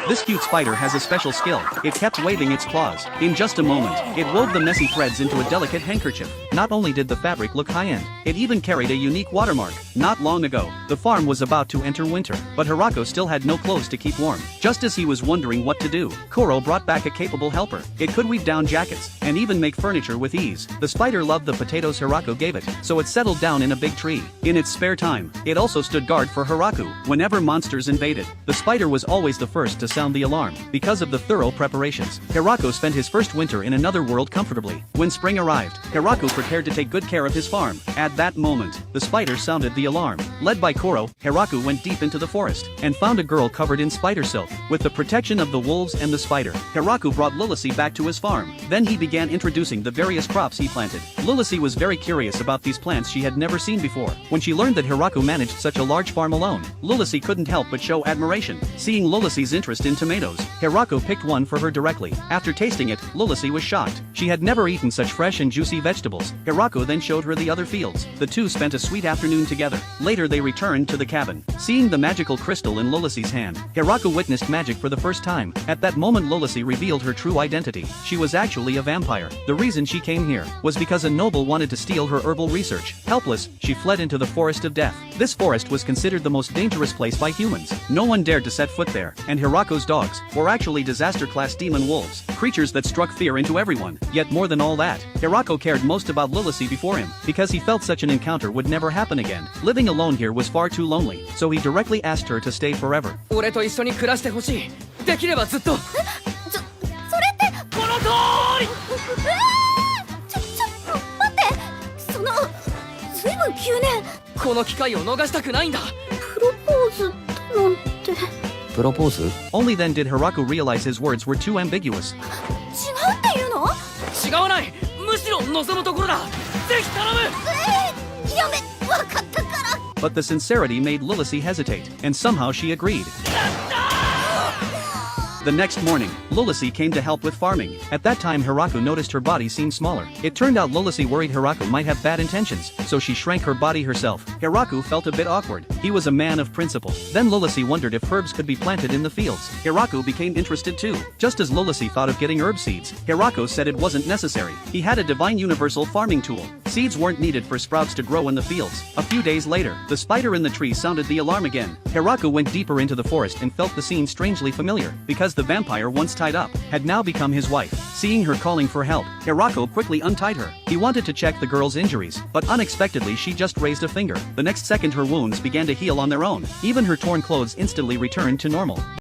This cute spider has a special skill. It kept waving its claws. In just a moment, it wove the messy threads into a delicate handkerchief. Not only did the fabric look high-end, it even carried a unique watermark. Not long ago, the farm was about to enter winter, but Hirako still had no clothes to keep warm. Just as he was wondering what to do, Koro brought back a capable helper. It could weave down jackets, and even make furniture with ease. The spider loved the potatoes Hirako gave it, so it settled down in a big tree. In its spare time, it also stood guard for Hirako whenever monsters invaded. The spider was always the first to sound the alarm. Because of the thorough preparations, Hirako spent his first winter in another world comfortably. When spring arrived, Hirako prepared to take good care of his farm. At that moment, the spider sounded the alarm. Led by Koro, Hirako went deep into the forest and found a girl covered in spider silk. With the protection of the wolves and the spider, Hirako brought Lilicy back to his farm. Then he began introducing the various crops he planted. Lilicy was very curious about these plants she had never seen before. When she learned that Hirako managed such a large farm alone, Lilicy couldn't help but show admiration. Seeing Lilicy's interest in tomatoes, Hirako picked one for her directly. After tasting it, Lilicy was shocked. She had never eaten such fresh and juicy vegetables. Hirako then showed her the other fields. The two spent a sweet afternoon together. Later they returned to the cabin. Seeing the magical crystal in Lilicy's hand, Hirako witnessed magic for the first time. At that moment Lilicy revealed her true identity. She was actually a vampire. The reason she came here was because a noble wanted to steal her herbal research. Helpless, she fled into the forest of death. This forest was considered the most dangerous place by humans. No one dared to set foot there, and Hirako's dogs were actually disaster-class demon wolves, creatures that struck fear into everyone. Yet more than all that, Hirako cared most about Lilicy before him, because he felt such an encounter would never happen again. Living alone here was far too lonely, so he directly asked her to stay forever. 俺と一緒に暮らしてほしい。できればずっと。それってこの通り。ちょっと待ってずいぶん急ね。この機会を逃したくないんだ。プロポーズなんて。プロポーズ Only then did Hirako realize his words were too ambiguous. 違うっていうの？違わない。むしろ望むところだ。ぜひ頼む。やめ、わかったから。 But the sincerity made Lilicy hesitate, and somehow she agreed. The next morning, Lilicy came to help with farming. At that time Hirako noticed her body seemed smaller. It turned out Lilicy worried Hirako might have bad intentions, so she shrank her body herself. Hirako felt a bit awkward. He was a man of principle. Then Lilicy wondered if herbs could be planted in the fields. Hirako became interested too. Just as Lilicy thought of getting herb seeds, Hirako said it wasn't necessary. He had a divine universal farming tool. Seeds weren't needed for sprouts to grow in the fields. A few days later, the spider in the tree sounded the alarm again. Hirako went deeper into the forest and felt the scene strangely familiar, because the vampire once tied up had now become his wife. Seeing her calling for help, Hirako quickly untied her. He wanted to check the girl's injuries, but unexpectedly she just raised a finger. The next second her wounds began to heal on their own. Even her torn clothes instantly returned to normal.